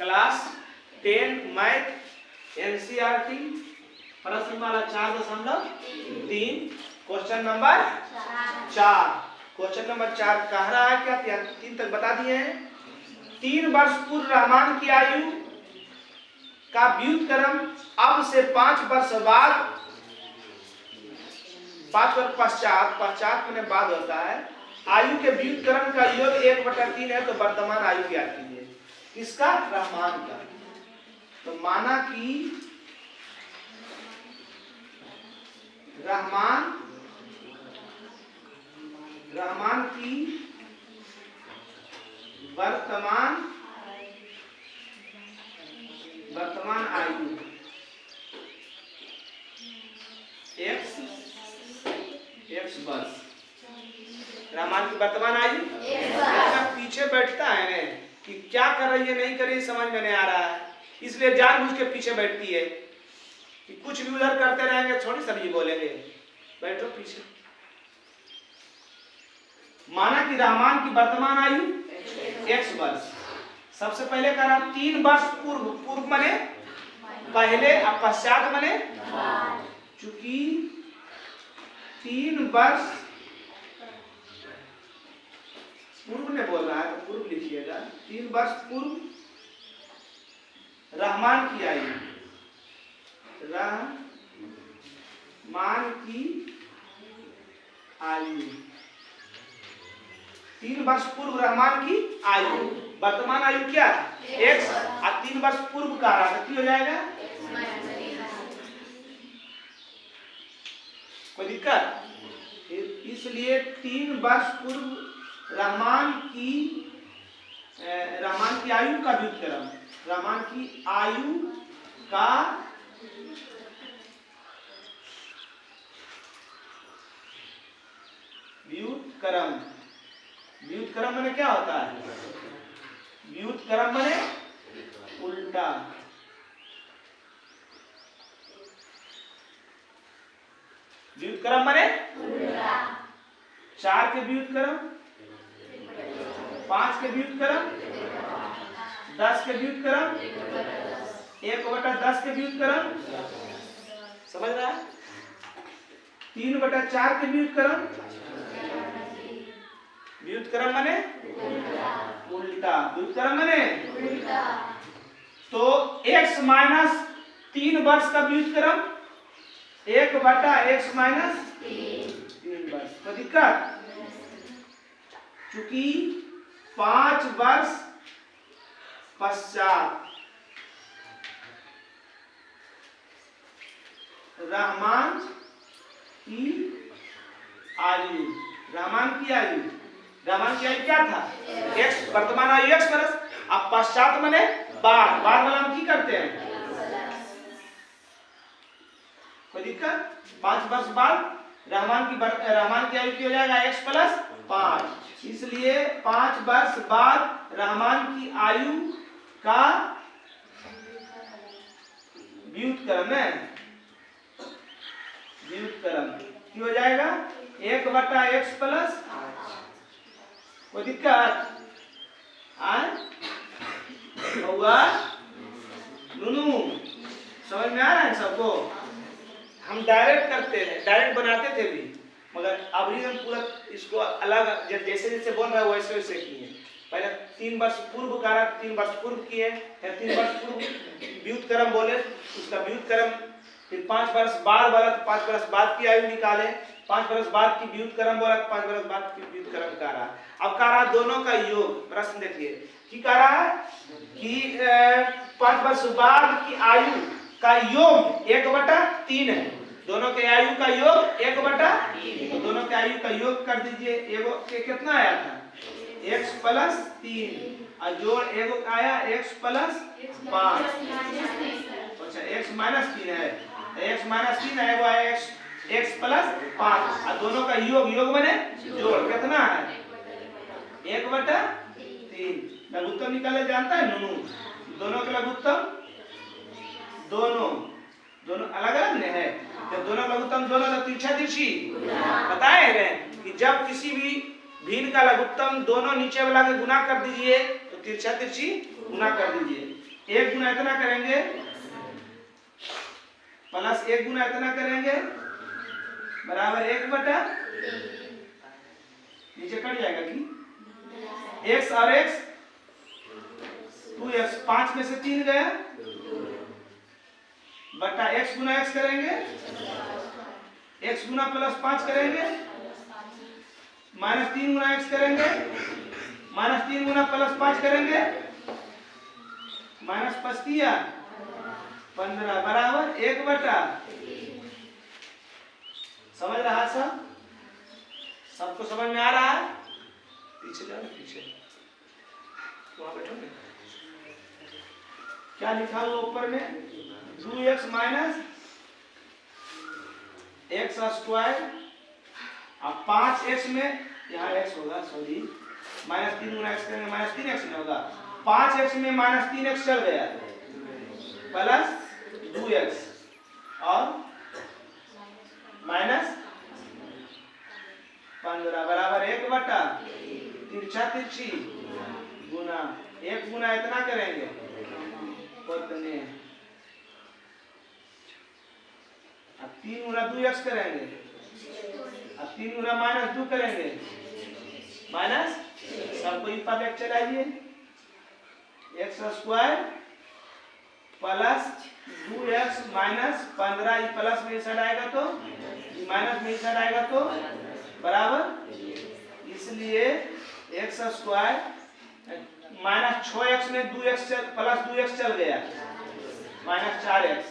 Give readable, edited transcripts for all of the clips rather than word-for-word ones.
Class 10 math NCERT प्रश्नमाला 4.3 question number 4। Question number 4 कह रहा है क्या 3 तक बता दिए हैं। 3 वर्ष पूर्व रहमान की आयु का व्युत्क्रम अब से 5 वर्ष बाद 5 वर्ष पश्चात में बाद होता है। आयु के व्युत्क्रम का योग 1/3 है तो वर्तमान आयु ज्ञात कीजिए। किसका? रहमान का। तो माना कि रहमान की वर्तमान आयु x वर्ष। रहमान की वर्तमान आयु पीछे बैठता है ना कि क्या कर रही है नहीं कर रही समझ में नहीं आ रहा है, इसलिए जानबूझ के पीछे बैठती है कि कुछ भी उधर करते रहेंगे थोड़ी सर ये बोलेंगे, बैठो पीछे। माना कि रहमान की वर्तमान आयु x वर्ष। सबसे पहले कह रहा 3 वर्ष पूर्व मने पहले और पश्चात मने चूंकि 3 वर्ष पूर्व ने बोल रहा है तो पूर्व लिखिएगा। 3 वर्ष पूर्व रहमान की आयु 3 वर्ष पूर्व रहमान की आयु वर्तमान आयु क्या x और 3 वर्ष पूर्व का रहा तो हो जाएगा। कोई दिक्कत? इसलिए 3 वर्ष पूर्व रहमान की आयु का व्युत्क्रम, रहमान की आयु का व्युत्क्रम। व्युत्क्रम माने क्या होता है? व्युत्क्रम माने उल्टा। व्युत्क्रम माने 4 के व्युत्क्रम, 5 के व्युत्क्रम, 10 के व्युत्क्रम, 1/10 के व्युत्क्रम। समझ रहा है? 3/4 के व्युत्क्रम। व्युत्क्रम माने उल्टा। व्युत्क्रम माने उल्टा। तो x माइनस 3 वर्ष का व्युत्क्रम 1/x माइनस 3 वर्ष। तो दिक्कत चूंकि 5 वर्ष पश्चात रहमान की आयु क्या था? x वर्तमान आयु x वर्ष। अब पश्चात माने बाद वाला हम की करते हैं। कोई दिक्कत? 5 वर्ष बाद रहमान की आयु की हो जाएगा x + 5। इसलिए 5 वर्ष बाद रहमान की आयु का व्युत्क्रम है। व्युत्क्रम की हो जाएगा 1/x + 5। कोई दिक्कत? नुनू समझ में आ रहा है सबको? हम डायरेक्ट करते हैं, डायरेक्ट बनाते थे भी, मगर अभी हम पूरा इसको अलग जैसे जैसे बोल रहा है वैसे वैसे किए। पहले 3 वर्ष पूर्व का 3 वर्ष पूर्व किए, फिर 3 वर्ष पूर्व व्युत्क्रम बोले, उसका व्युत्क्रम, फिर 5 वर्ष बाद बोला तो 5 वर्ष बाद की आयु निकाले, 5 वर्ष बाद की व्युत्क्रम बोला तो 5 वर्ष बाद की व्युत्क्रम कह रहा। अब कह रहा दोनों का योग। प्रश्न देखिए कि कह रहा है कि 5 वर्ष बाद की आयु का योग 1/3 है। दोनों के आयु का योग 1/3। दोनों के आयु का योग कर दीजिए। एगो के कितना आया था? x + 3 और जोड़ एगो आया x + 5। अच्छा x - 3 है, x - 3 है, एगो आया x + 5 और दोनों का योग माने जोड़ कितना है? 1/3। लघुत्तम निकाले जानता है नुनू? दोनों के लघुत्तम दोनों अलग अलग नहीं है। जब दोनों लघुत्तम दोनों तो तिरछा तिरछी बताए हैं कि जब किसी भी भिन्न का लघुत्तम दोनों नीचे वाला के गुना कर दीजिए तो तिरछा तिरछी गुना कर दीजिए। 1 गुना इतना करेंगे प्लस 1 गुना इतना करेंगे बराबर 1/, नीचे कट जाएगा कि x और x 2x, 5 में से 3 गया बटा x गुना x करेंगे, x गुना प्लस 5 करेंगे माइनस 3 गुना x करेंगे, माइनस 3 गुना प्लस 5 करेंगे माइनस 15 बराबर 1/। समझ रहा सब? सबको समझ में आ रहा है? पीछे जाओ, पीछे वहां बैठोगे। क्या लिखा हुआ ऊपर में 2x माइनस x स्क्वायर अब 5x में यहाँ x होगा, सॉरी माइनस 3 गुना x करेंगे माइनस 3x में होगा, 5x में माइनस 3x चल गया प्लस 2x और माइनस 15 बराबर 1/। तिरछा तिरछी गुना 1 गुना इतना करेंगे उतने, अब 3 गुना 2x करेंगे, अब 3 गुना माइनस 2 करेंगे माइनस, सबको इतना बैक चलाइए x square plus 2x minus 15, ये प्लस में इस साइड आएगा तो ये माइनस में इस साइड आएगा तो बराबर, इसलिए x स्क्वायर माइनस 6x में 2x प्लस 2x चल गया माइनस 4x,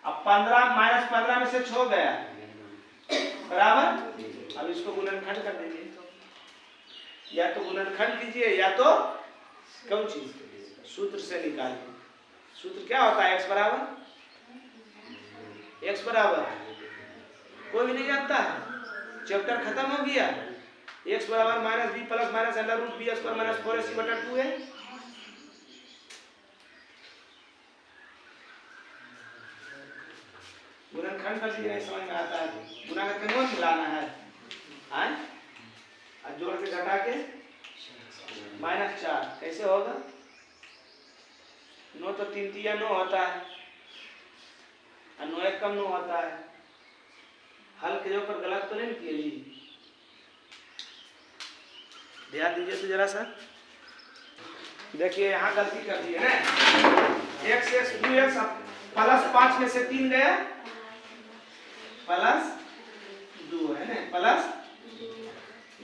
अब 15 माइनस 15 में से 6 गया बराबर। अब इसको गुणनखंड कर दीजिए, या तो गुणनखंड कीजिए या तो कौन चीज सूत्र से निकालिए। सूत्र क्या होता है? x बराबर कोई भी नहीं जानता है, चैप्टर खत्म हो गया। x बराबर minus b plus minus under root B square minus 4ac/2 है। गुणनखंड कर दिए, नहीं समझ में आता है, गुना करके नोट मिलाना है और जोड़ के घटा के -4 कैसे होगा? 9 तो 3 तिया 9 होता है और 9 एक कम 9 होता है। हल के ऊपर गलत तो नहीं किए जी, ध्यान दीजिए तो जरा सा। देखिए यहाँ गलती कर दी है ना, x 2x प्लस 5 में से 3 गया प्लस 2 है ना, प्लस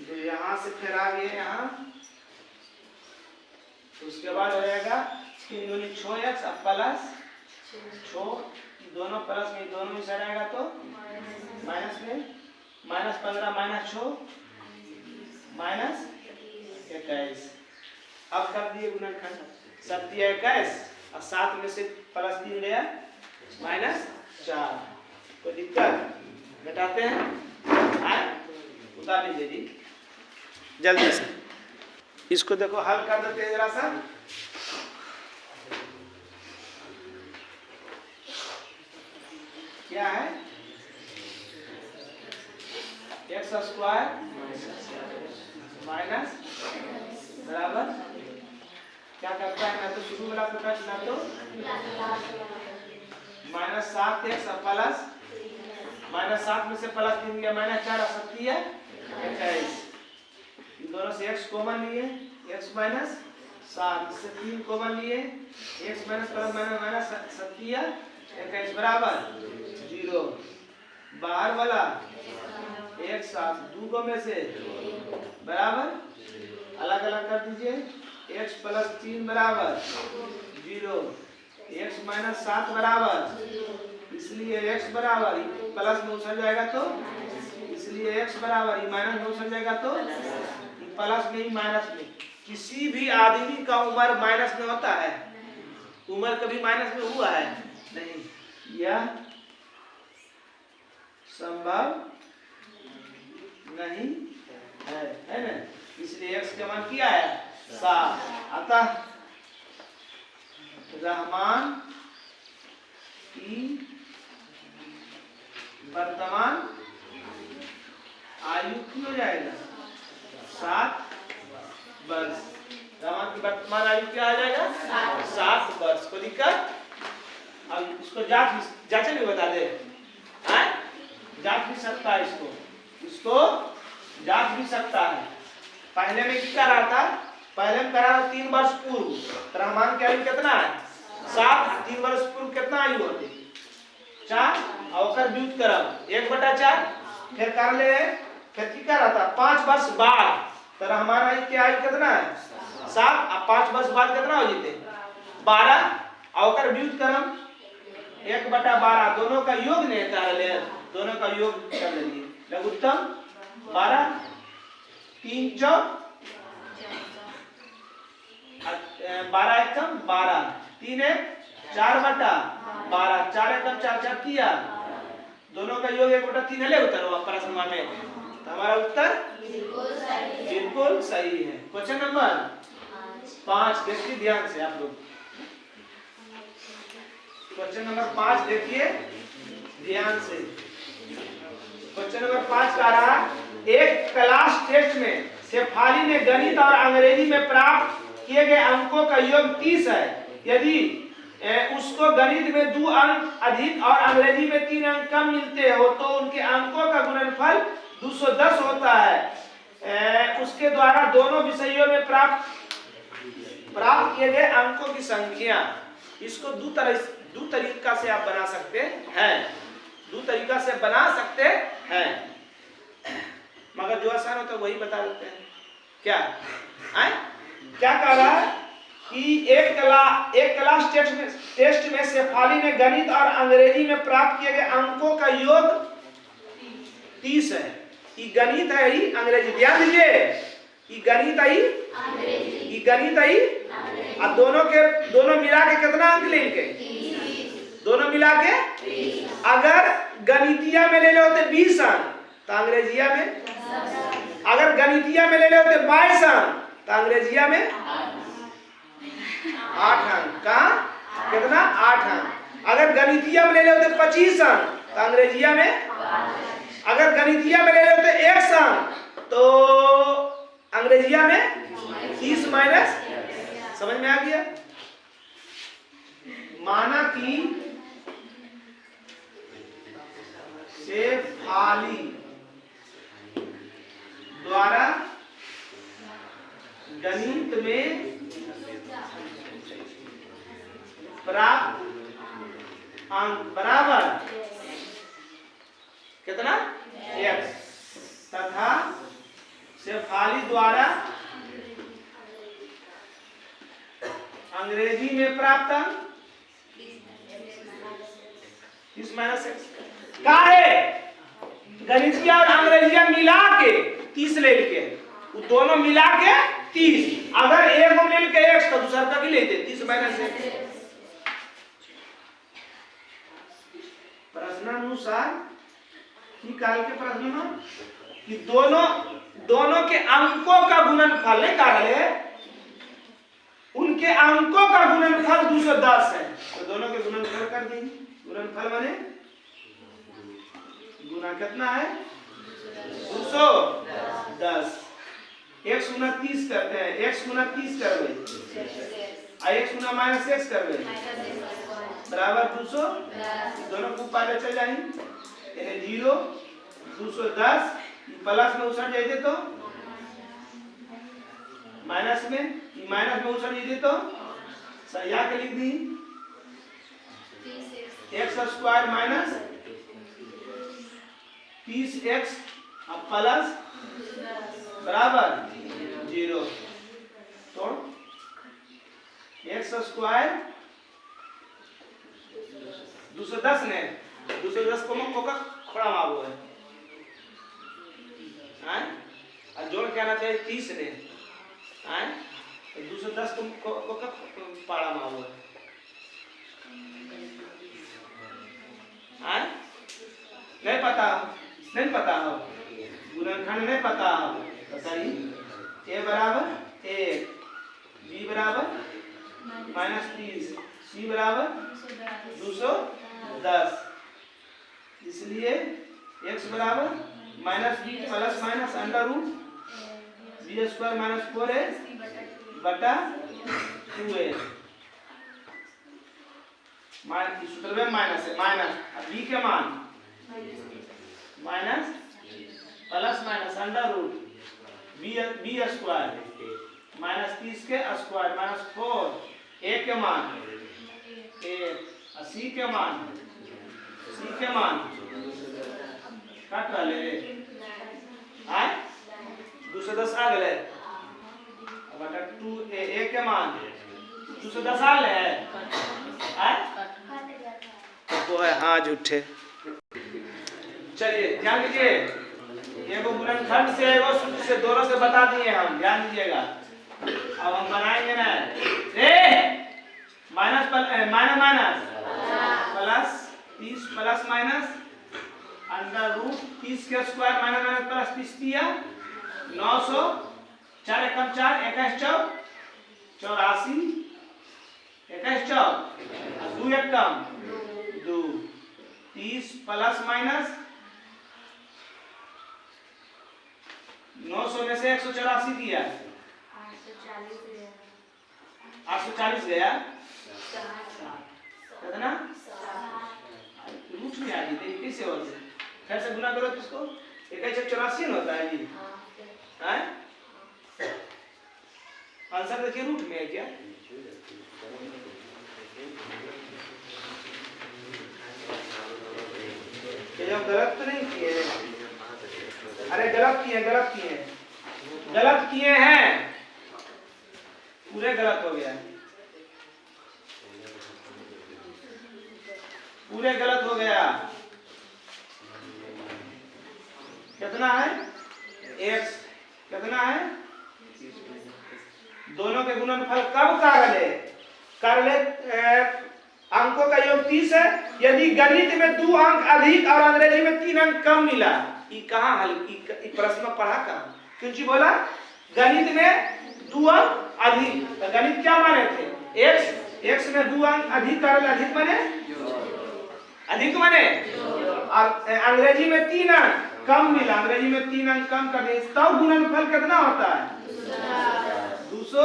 2 यहाँ से फिर आ गए यहाँ, तो उसके बाद हो जाएगा 6x प्लस 6, दोनों प्लस में दोनों में साइड आएगा तो माइनस में माइनस 15 माइनस 6 माइनस 21। अब कर दिए गुणनखंड, 7 21 और 7 में से प्लस 3 गया -4। कोई दिक्कत? घटाते हैं, उतार लीजिए जी जल्दी से। इसको देखो हल कर देते हैं जरा सा। क्या है? x स्क्वायर माइनस बराबर क्या करता है? ना तो शुरू वाला प्रकाश ना तो -7x प्लस -7 में से प्लस 3 गया -4 सकती है 21। इन दोनों से x कॉमन लिए x माइनस 7 से 3 कॉमन लिए x माइनस प्लस माइनस सकती है 21 बराबर 0। बाहर वाला एक साथ 2 में से बराबर अलग अलग कर दीजिए, x प्लस 3 बराबर 0, x माइनस 7 बराबर, इसलिए x बराबर प्लस में उछल जाएगा तो इसलिए x बराबर माइनस में उछल जाएगा तो प्लस में ही माइनस में। किसी भी आदमी का उम्र माइनस में होता है? उम्र कभी माइनस में हुआ है? नहीं, यह संभव नहीं है ना। इसलिए x का मान क्या है? 7। अतः रहमान की वर्तमान आयु की हो जाएगा 7 वर्ष। रहमान की वर्तमान आयु क्या आ जाएगा? 7 वर्ष। कोई दिक्कत? अब इसको जांचे भी बता दे, जांच भी सकता है, इसको जांच भी सकता है। पहले में क्या रहा था? पहले में करा 3 वर्ष पूर्व, तो रहमान की आयु कितना है? 7। 3 वर्ष पूर्व कितना आयु होती? 4। और व्युत करब 1/4, फिर कर ले, फिर क्या रहता? 5 वर्ष बाद, तो रहमान आयु की आयु कितना है? 7। अब 5 वर्ष बाद कितना हो जीते? 12। और व्युत करब 1/12, दोनों का योग नहीं कर ले, दोनों का योग कर लेंगे। लघुत्तम 12, 3 4, 12 एकम 12, 3 1 4/12, 4 एकम 4 4 किया, दोनों का योग 1/3 है। उत्तर हुआ प्रश्न में, तो हमारा उत्तर बिल्कुल सही है। क्वेश्चन नंबर 5 देखिए ध्यान से आप लोग। क्वेश्चन नंबर 5 देखिए ध्यान से। क्वेश्चन नंबर 5 का रहा, एक क्लास टेस्ट में शेफाली ने गणित और अंग्रेजी में प्राप्त किए गए अंकों का योग 30 है। यदि उसको गणित में 2 अंक अधिक और अंग्रेजी में 3 अंक कम मिलते हो तो उनके अंकों का गुणनफल 210 होता है। उसके द्वारा दोनों विषयों में प्राप्त किए गए अंकों की संख्या। इसको दो तरीका से आप बना सकते हैं, 2 तरीका से बना सकते हैं, मगर जो आसान होता है वही बता देते हैं। क्या कह रहा है कि एक क्लास टेस्ट में शेफाली ने गणित और अंग्रेजी में प्राप्त किए गए अंकों का योग 30 है। ये गणित है ही अंग्रेजी, ध्यान दीजिए, ये गणित है और दोनों मिला के कितना अंक लेंगे? दोनों मिला के अगर गणितिया में ले लो तो 20 अंक, तो अंग्रेजिया में, अगर गणितिया में ले लो तो 22 अंक, तो अंग्रेजिया में 8 अंक। कहाँ कितना? 8 अंक। अगर गणितिया में ले लो तो 25 अंक, तो अंग्रेजिया में, अगर गणितिया में ले लो तो 1 अंक, तो अंग्रेजिया में 30 माइनस। समझ में आ गया? माना कि शेफाली द्वारा गणित में प्राप्त अंक बराबर कितना? x, तथा शेफाली द्वारा अंग्रेजी में प्राप्त अंक 30 माइनस x का है। गणितिया और अंग्रेजिया मिला के 30 ले के, वो दोनों मिला के 30, अगर एक को मिल के x तो दूसरा का भी लेते 30 माइनस x। प्रश्नानुसार निकाल के प्रश्न में कि दोनों के अंकों का गुणनफल निकाल ले, उनके अंकों का गुणनफल 210 है, तो दोनों के गुणनफल कर देंगे। गुणनफल माने गुना कितना है? 210। 1 गुना 30 करते हैं, 1 गुना 30 कर वे, 1 गुना माइनस x कर वे, बराबर 200। दोनों को पहले चल जाएंगे, 0 210 प्लस में उछल जाए तो माइनस में उछल जाए तो सरिया के लिख दी x² माइनस 30x प्लस बराबर 0। तो x² 210 ने 210 को मक्का खड़ा मारो है, और जोड़ क्या ना चाहिए 30 ने, 210 को पाड़ा मारो है, नहीं पता हो गुणनखंड नहीं पता हो, बताइए। a बराबर 1, b बराबर -30, c बराबर 210, इसलिए x बराबर -b plus minus under root b² - 4a बटा 2a। सूत्र में माइनस है, माइनस b के मान minus plus minus under root B square minus 30 के स्क्वायर माइनस 4 a के मान a c के मान काट रहे आए 210 आ गए बटा 2a के मान 210 आ गए आए तो है हाँ झूठे। चलिए ध्यान दीजिए, एगो गुणनखंड से एगो सूत्र से दोनों से बता दिए हम, ध्यान दीजिएगा। अब हम बनाएंगे ना minus minus plus 30 plus minus under root 30 के स्क्वायर माइनस माइनस प्लस 30 दिया 900 4 एकम 4 21 चौक 84 21 चौक 2 एकम 2 30 प्लस माइनस 900 में से 184 दिया 840 गया कितना रूट में आ गई कैसे होता है, फिर से गुना करो तो इसको 184 होता है जी। हैं आंसर देखिए रूट में है क्या, ये हम गलत तो नहीं किए, अरे गलत किए हैं पूरे गलत हो गया, पूरे गलत हो गया। कितना है x कितना है, दोनों के गुणनफल कब कर ले अंकों का योग 30 है, यदि गणित में 2 अंक अधिक और अंग्रेजी में 3 अंक कम मिला। ये कहाँ हल प्रश्न में पढ़ा कहाँ, क्योंकि बोला गणित में 2 अंक अधिक, गणित क्या माने थे x में 2 अंक अधिक और अधिक माने और अंग्रेजी में 3 अंक कम मिला, अंग्रेजी में 3 अंक कम कर दिए तब गुणनफल कितना होता है 200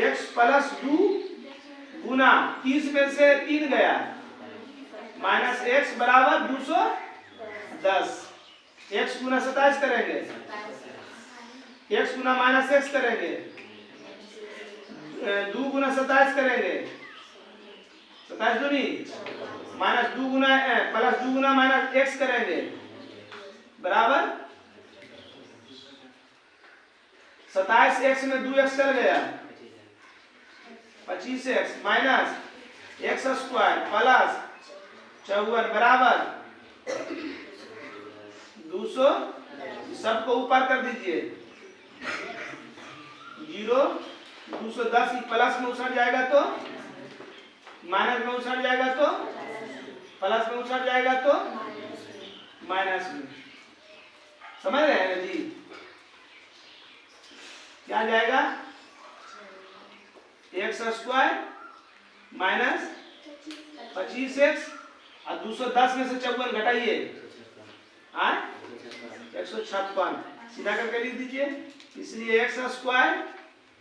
x प्लस 2 गुना 30 में से 3 गया माइनस x बराबर 210 x गुना 27 करेंगे x गुना माइनस x करेंगे 2 गुना 27 करेंगे 27 दूनी माइनस 2 गुना प्लस 2 गुना माइनस x करेंगे बराबर 27x में 2x चल गया 25x minus x square plus 54 बराबर 200, सबको ऊपर कर दीजिए 0 210 प्लस में उछल जाएगा तो माइनस में उछल जाएगा तो प्लस में उछल जाएगा तो माइनस में, समझ रहे हैं जी क्या जाएगा x स्क्वायर माइनस 25x और 210 में से 54 घटाइए 156 सीधा करके लिख दीजिए, इसलिए x स्क्वायर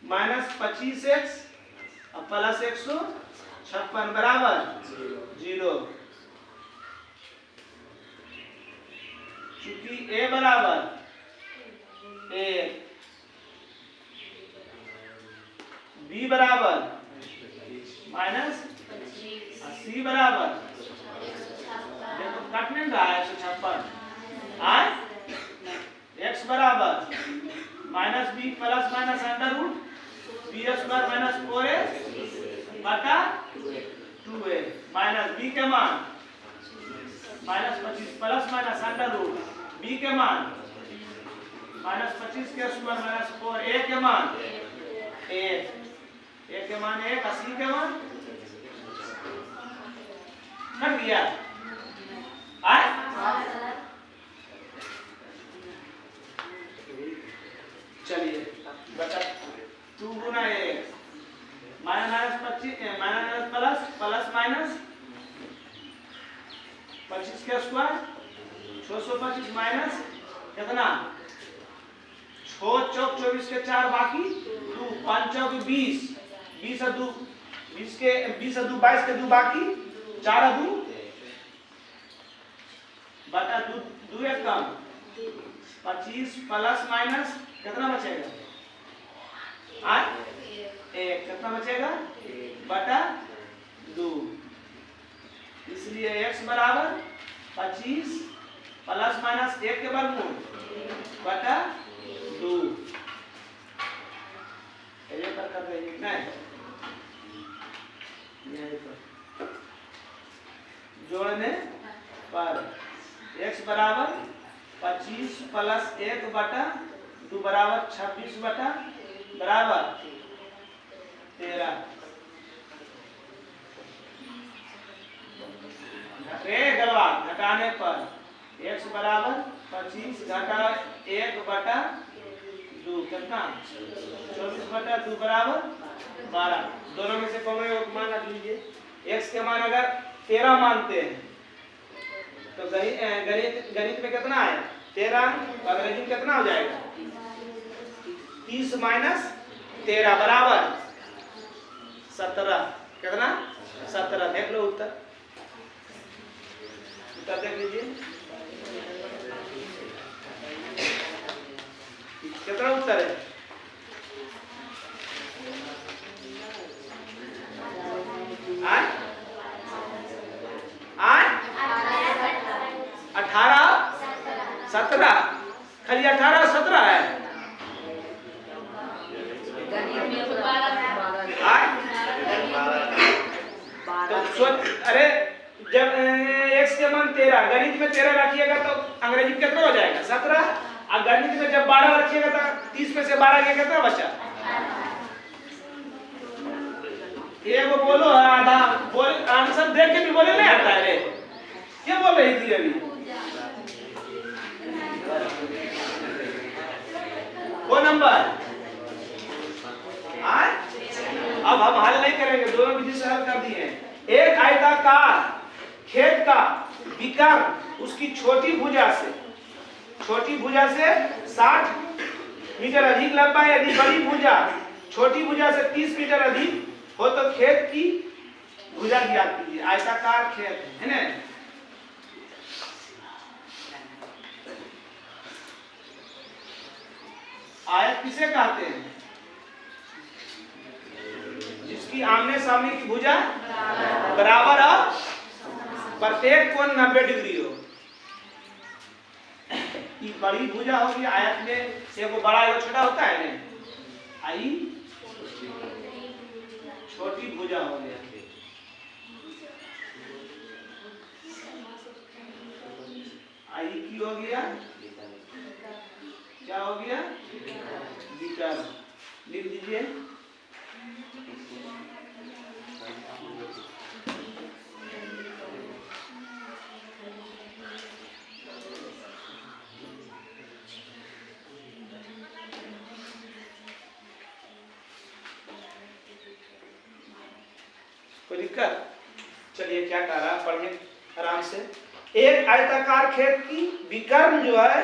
माइनस 25x और प्लस 156 बराबर 0। चूंकि a बराबर 1 b बराबर माइनस c बराबर देखो काटने का है 156 x बराबर minus b plus minus under root b square minus 4a बटा 2a माइनस b के मान minus 25 plus minus under root b के मान माइनस 25 के स्क्वायर माइनस 4a के मान a के मान 1 और c के मान कर दिया चलिए बता 2 गुना 1 minus 25 minus plus plus minus 25 के स्क्वायर 625 माइनस कितना 6 चौक 24 के 4 बाकी 2, 5 चौक 20, 20 और 2 20 के 20 और 2 22 के 2 बाकी 4 और 2 बटा 2 2 एक कम 25 प्लस माइनस कितना बचेगा? 8 1 कितना बचेगा? बटा 2। इसलिए x बराबर 25 प्लस माइनस 1 के वर्गमूल बटा 2। ये पर कर देंगे नहीं जोड़ने पर x बराबर 25 प्लस 1 बटा 2 बराबर 26 बटा बराबर 13। गलवा घटाने पर x बराबर 25 घटा 1 बटा 2 कितना 24 बटा 2 बराबर 12। दोनों में से कौन एक मान रख लीजिए। x के मान अगर 13 मानते हैं तो गणित में कितना आया 13, अंग्रेजी में कितना हो जाएगा 30 माइनस 13 बराबर 17। कितना 17। देख लो उत्तर देख लीजिए कितना उत्तर है। आठ 18 17 खाली 18 17 है। तो अरे जब x के मान 13 गणित में 13 रखिएगा तो अंग्रेजी में कितना हो जाएगा 17। और गणित में जब 12 रखिएगा तो 30 में से 12 गया कितना बचा? ये वो बोलो आधा बोल आंसर देख के भी बोले नहीं आता है रे। क्या बोल रही थी अभी? वो नंबर अब हम हल नहीं करेंगे, दोनों विधि से हल कर दिए। एक आयताकार खेत का विकर्ण उसकी छोटी भुजा से 60 मीटर अधिक लंबा है। यदि बड़ी भुजा छोटी भुजा से 30 मीटर अधिक हो तो खेत की भुजा ज्ञात कीजिए। आयताकार खेत है ना। आयत किसे कहते हैं? जिसकी आमने सामने की भुजा बराबर और प्रत्येक कोण 90 डिग्री हो। ये बड़ी भुजा होगी आयत में एगो बड़ा एगो छोटा होता है ना। आई छोटी भुजा हो गया। आई की हो गया क्या हो गया विकर्ण। लिख दीजिए कोई दिक्कत? चलिए क्या कह रहा पढ़िए आराम से। एक आयताकार खेत की विकर्ण जो है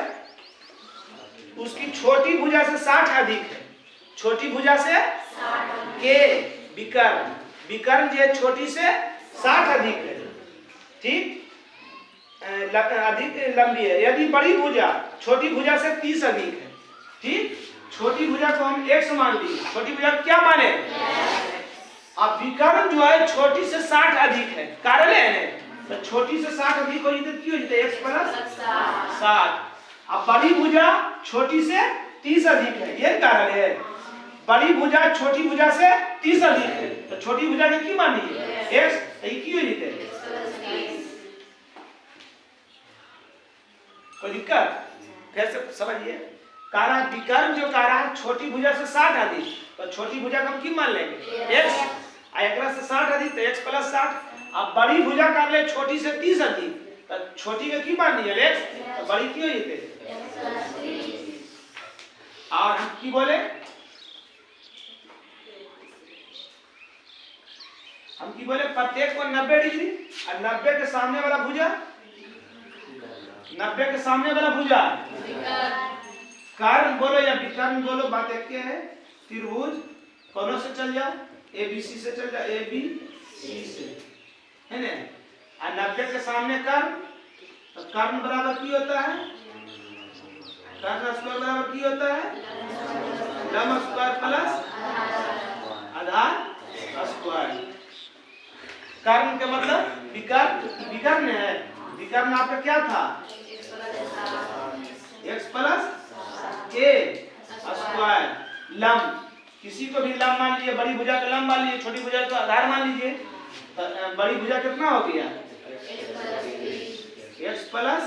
उसकी छोटी भुजा से 60 अधिक है। छोटी भुजा से के विकर्ण जो छोटी से 60 अधिक है। ठीक अधिक लंबी है। यदि बड़ी भुजा छोटी भुजा से 30 अधिक है। ठीक छोटी भुजा को हम x मान ली। छोटी भुजा क्या माने? अब विकर्ण जो है छोटी से 60 अधिक है। कारण है तो छोटी से 60 अधिक हो जाते क्यों होते x प्लस 60। अब बड़ी भुजा छोटी से 30 अधिक है। ये कारण है। बड़ी भुजा छोटी भुजा से 30 अधिक है तो छोटी भुजा की की मानी है x। क्यों हो जाते कोई दिक्कत? फिर से समझिए। कारण विकर्ण जो कारण छोटी भुजा से 60 अधिक तो छोटी भुजा को हम की मान लेंगे x। एकरा से 60 अधिक तो x प्लस 60। अब बड़ी भुजा कर ले छोटी से 30 अधिक तो छोटी का की मानी है x तो बड़ी की हो जाते। और हम की बोले प्रत्येक को 90 डिग्री और 90 के सामने वाला भुजा कर्ण बोलो या विकर्ण बोलो, बात एक के है। त्रिभुज कौनों से चल जाओ, ए बी सी से चल जाओ, ए बी सी से, है ना। और 90 के सामने कर्ण, तो कर्ण बराबर की होता है, कर्ण स्क्वायर बराबर की होता है, लंब स्क्वायर प्लस आधार स्क्वायर। कर्ण के मतलब विकर्ण, विकर्ण है। विकर्ण आपका क्या था, x प्लस के स्क्वायर। लंब किसी को भी लंब मान लीजिए, बड़ी भुजा का लंब मान लीजिए, छोटी भुजा का आधार मान लीजिए, तो बड़ी भुजा कितना हो गया, x प्लस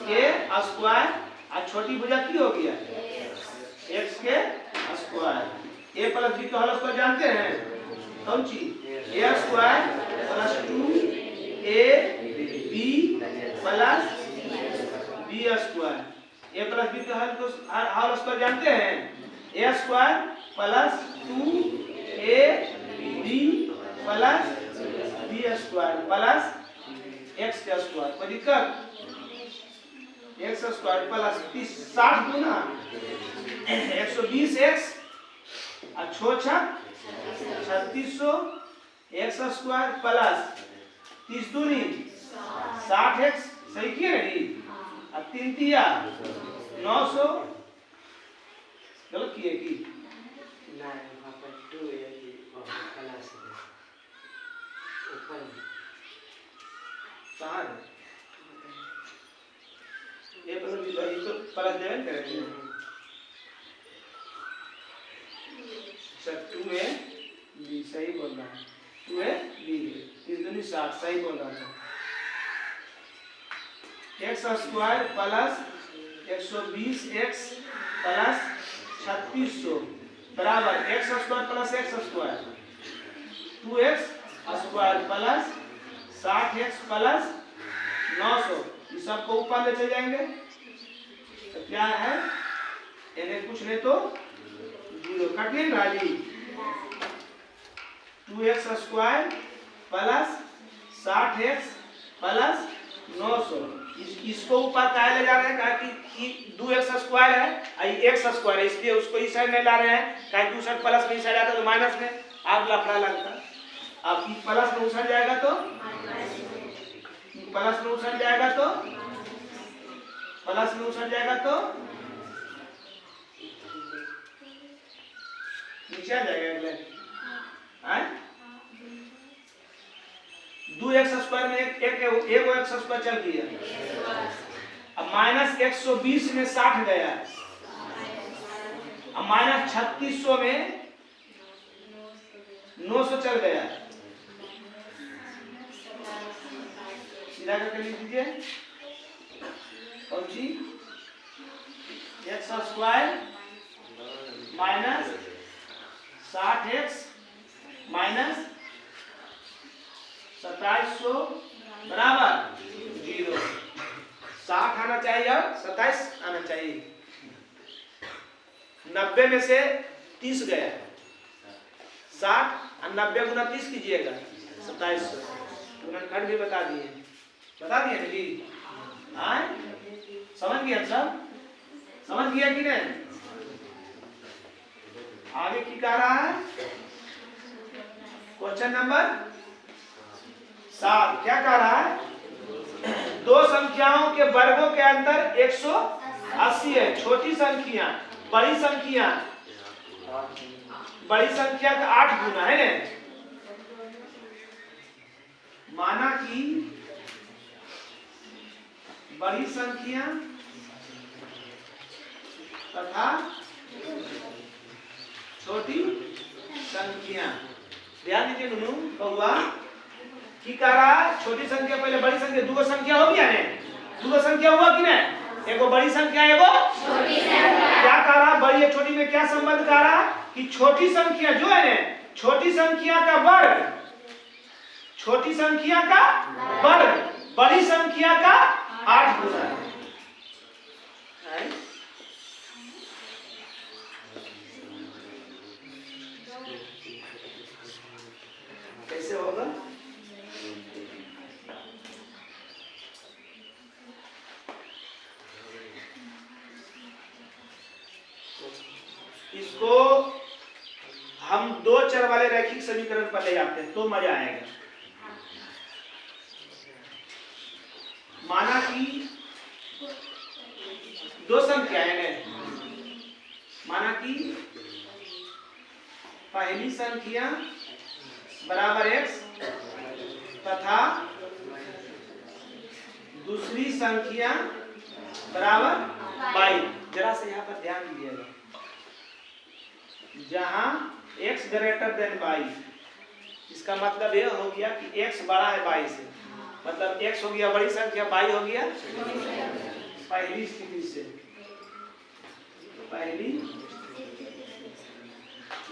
के स्क्वायर, और छोटी भुजा की हो गया x के स्क्वायर। a प्लस b का होल स्क्वायर जानते हैं, कौन चीज, a square plus 2ab plus b square. a plus b का होल स्क्वायर जानते हैं, a square plus 2ab plus b square plus x का स्क्वायर। कोई दिक्कत, x स्क्वायर प्लस 60 गुना 120x और 3600 x स्क्वायर प्लस 30 दूनी 60x, सही किए ना जी। अब 3 तिया 900, गलत किए कि ये तो प्लस देवें करेंगे। सर 2a b सही बोल रहा है, 2a b 30 दूनी 60 सही बोल रहा था। x square plus 120x plus 3600 बराबर x square plus x square 2x square plus 60x plus 900, ये सबको ऊपर ले चले जाएंगे तो क्या है, इन्हें कुछ नहीं तो 0 कठिन राजी। 2x square plus 60x plus 900, इसको ऊपर क्या ले जा रहे हैं, कि 2x स्क्वायर है और x स्क्वायर है, इसलिए उसको इस साइड नहीं ला रहे हैं, क्योंकि उस साइड प्लस में, इस साइड आता तो माइनस में, आप लफड़ा लगता। अब प्लस में उछल जाएगा तो प्लस में उछल जाएगा तो प्लस में उछल जाएगा तो नीचे आ जाएगा अगले, हैं 2x स्क्वायर में एक x स्क्वायर चल गया, अब माइनस 120 में 60 गया, अब माइनस 3600 में 900 चल गया, सीधा करके लिख दीजिए, और जी x square minus 60x minus 2700 बराबर 0। 60 आना चाहिए और 27 आना चाहिए। 90 में से 30 गया, 60 और 90 गुना 30 कीजिएगा 2700। खंड भी बता दिए ना जी, आए समझ गया सब, समझ गया कि नहीं। आगे की कह रहा है, क्वेश्चन नंबर 7 क्या कह रहा है, दो संख्याओं के वर्गों के अंतर 180 है। छोटी संख्या बड़ी संख्या का 8 गुना है ना। माना कि बड़ी संख्या तथा छोटी संख्या, ध्यान दीजिए नुनू बहुआ की कह रहा है, छोटी संख्या पहले बड़ी संख्या, दो संख्या हो गया है, दो संख्या हुआ कि नहीं, एगो बड़ी संख्या एगो छोटी संख्या। क्या कह रहा, बड़ी और छोटी में क्या संबंध कह रहा कि छोटी संख्या जो है ना, छोटी संख्या का वर्ग, छोटी संख्या का वर्ग बड़ी संख्या का 8 गुना है। कैसे होगा, वाले रैखिक समीकरण पर ले जाते हैं तो मजा आएगा। माना कि दो संख्याएं हैं, माना कि पहली संख्या बराबर x तथा दूसरी संख्या बराबर y। जरा से यहाँ पर ध्यान दीजिएगा, जहां x ग्रेटर देन y, इसका मतलब यह हो गया कि x बड़ा है y से, मतलब x हो गया बड़ी संख्या, y हो गया पहली स्थिति से, पहली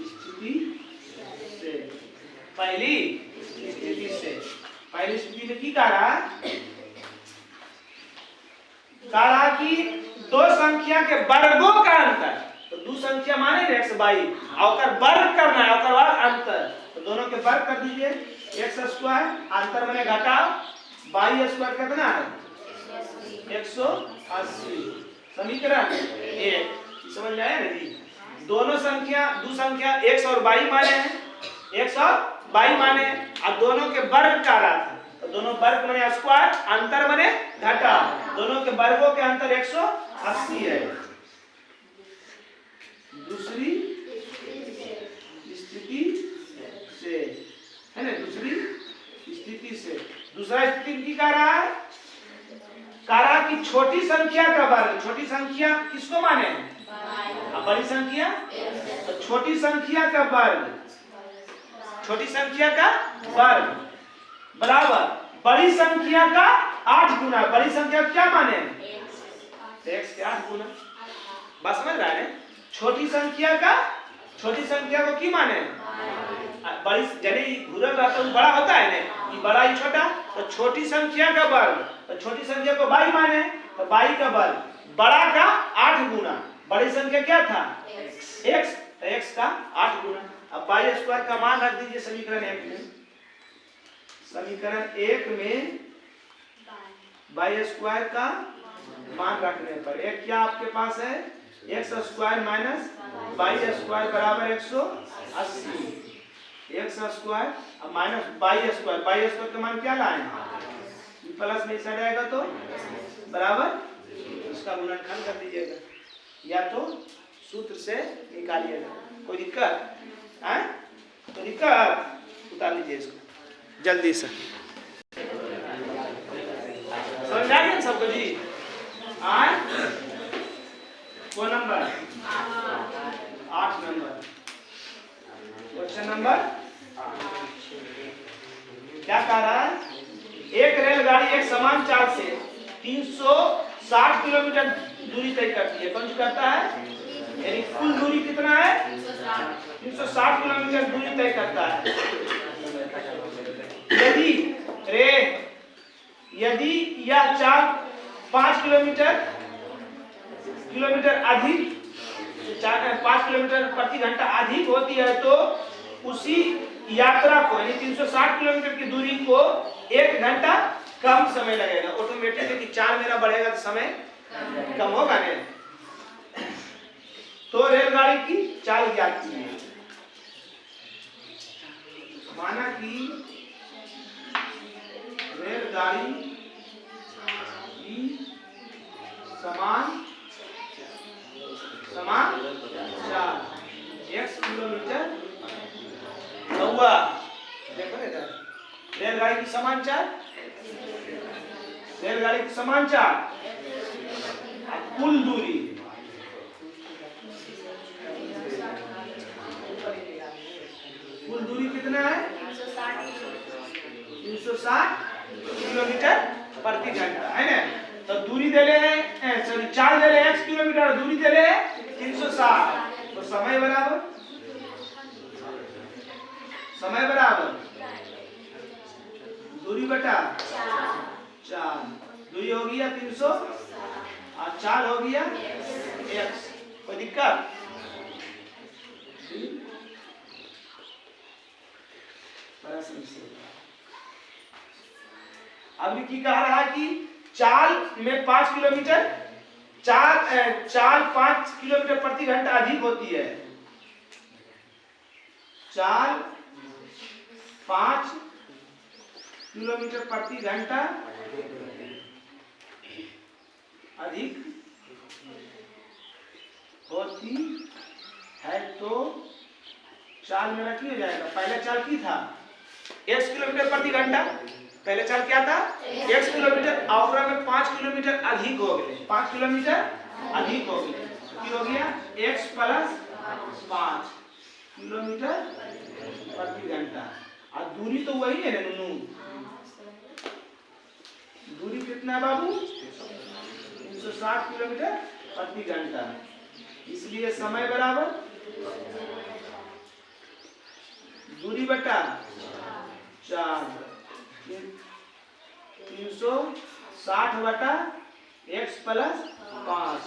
स्थिति से, पहली स्थिति से। पहली स्थिति में की कह रहा है, कह रहा कि दो संख्या के वर्गों का अंतर, तो दो संख्या माने x y और वर्ग करना है, और बाद अंतर, तो दोनों के वर्ग कर दीजिए। x स्क्वायर अंतर मैंने घटा, y स्क्वायर कितना है 180। समीकरण एक समझ में आया ना जी। दोनों संख्या दो संख्या x और y माने हैं, x और y माने, अब दोनों के वर्ग का रहा था, तो दोनों वर्ग माने स्क्वायर, अंतर माने घटा, दोनों के वर्गों के अंतर 180 है। दूसरी स्थिति से है ना, दूसरी स्थिति से, दूसरा स्थिति की कह रहा है, कह रहा कि छोटी संख्या का वर्ग, छोटी संख्या किसको माने हैं, बड़ी संख्या, तो छोटी संख्या का वर्ग, छोटी संख्या का वर्ग बराबर बड़ी संख्या का 8 गुना, बड़ी संख्या क्या माने x के 8 गुना। बस समझ रहा है, छोटी संख्या का, छोटी संख्या को की माने बड़ी, जने घूरल रहता है बड़ा होता है ना, ये बड़ा ही छोटा, तो छोटी संख्या का वर्ग, तो छोटी संख्या को y माने, तो y का वर्ग बड़ा का 8 गुना, बड़ी संख्या क्या था x, तो x का 8 गुना। अब y स्क्वायर का मान रख दीजिए समीकरण 1 में, समीकरण 1 में y स्क्वायर का मान रखने पर एक क्या आपके पास है, x square minus y square बराबर 180, x स्क्वायर अब माइनस y स्क्वायर का मान क्या लाए, प्लस में साइड आएगा तो बराबर, इसका गुणनखंड कर दीजिएगा या तो सूत्र से निकालिएगा। कोई दिक्कत है, तो दिक्कत उतार लीजिए इसको जल्दी से, समझ आ गया सबको जी। आए वो नंबर 8 नंबर, क्वेश्चन नंबर क्या कह रहा है, एक रेलगाड़ी एक समान चाल से 360 किलोमीटर दूरी तय करती है, कौन सी करता है, यानी कुल दूरी कितना है 360 किलोमीटर दूरी तय करता है। यदि यह चाल 5 किलोमीटर अधिक, 5 किलोमीटर प्रति घंटा अधिक होती है, तो उसी यात्रा को यानी 360 किलोमीटर की दूरी को 1 घंटा कम समय लगेगा। ऑटोमेटिक है कि चाल मेरा बढ़ेगा तो समय कम होगा नहीं, तो रेलगाड़ी की चाल ज्ञात कीजिए। माना कि रेलगाड़ी की समान चाल x किलोमीटर हुआ, देखो इधर रेलगाड़ी की समान चाल, रेलगाड़ी की समान चाल, कुल दूरी कितना है 360 किलोमीटर प्रति घंटा है ना, तो दूरी दे ले, सॉरी चाल दे ले x किलोमीटर, दूरी दे ले 360, तो समय बराबर दूरी बटा चाल, दूरी हो गया 300 और चाल हो गया x। कोई दिक्कत, अभी की कह रहा है कि चाल में 5 किलोमीटर, चाल 5 किलोमीटर प्रति घंटा अधिक होती है, चाल 5 किलोमीटर प्रति घंटा अधिक होती है तो चाल मेरा की हो जाएगा। पहले चाल की था x किलोमीटर प्रति घंटा, पहले चाल क्या था x किलोमीटर, और में 5 किलोमीटर अधिक हो गए, 5 किलोमीटर अधिक हो गए, की हो गया x प्लस 5 किलोमीटर प्रति घंटा। और दूरी तो वही है ना नूनू, दूरी कितना है बाबू 360 किलोमीटर प्रति घंटा। इसलिए समय बराबर दूरी बटा 4, 360 बटा x प्लस 5।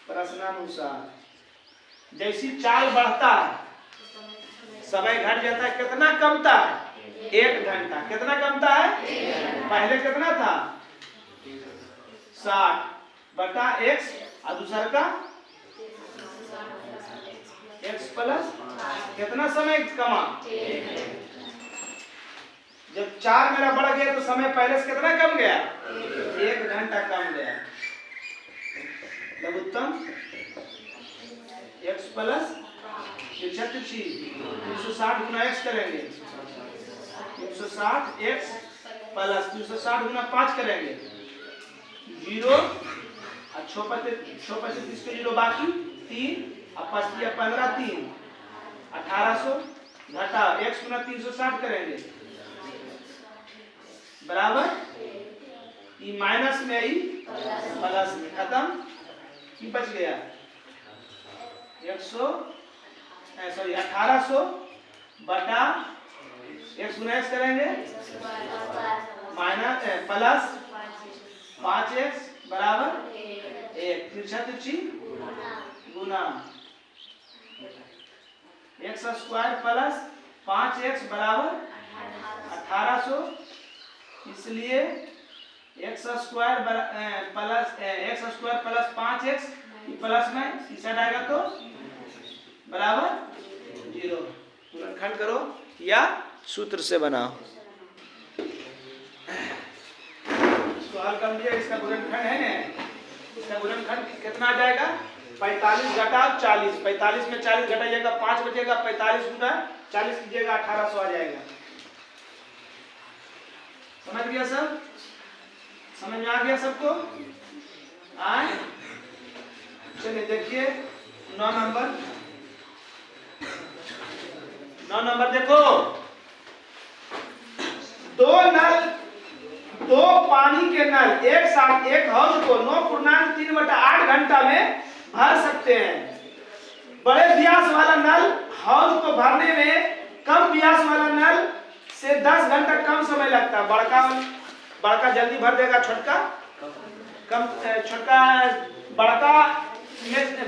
प्रश्नानुसार जैसी चाल बढ़ता है समय घट जाता है, कितना कमता है 1 घंटा, कितना कमता है, पहले कितना था 60 बटा x और दूसरा का x प्लस कितना समय कमा, जब 4 मेरा बढ़ गया तो समय पहले से कितना कम गया 1 घंटा कम गया। लघुत्तम x प्लस 360 गुना x करेंगे, 360 x प्लस 360 गुना 5 करेंगे 0 और 6 पे 0 बाकी 3 और 5 या 15 3 1800 घटा x गुना 360 करेंगे बराबर ई माइनस में आई प्लस में, खत्म की बच गया 1800 बटा x गुना x करेंगे माइनस प्लस 5x बराबर 1, तिरछी गुना x स्क्वायर प्लस 5x बराबर 1800। इसलिए x square plus 5x plus में इसे आएगा तो बराबर 0। गुणनखंड करो या सूत्र से बनाओ, इसको हल कर लिया। इसका गुणनखंड है ना, इसका गुणनखंड कितना आ जाएगा 45 घटा 40, 45 में 40 घटाइएगा 5 बचेगा, 45 गुना 40 कीजिएगा 1800 आ जाएगा। समझ गया सब, समझ में आ गया सबको आए। चलिए देखिए 9 नंबर देखो, दो पानी के नल एक साथ एक हौज को 9.3/8 घंटा में भर सकते हैं। बड़े व्यास वाला नल हौज को भरने में कम व्यास वाला नल से 10 घंटा कम समय लगता है। बड़का जल्दी भर देगा,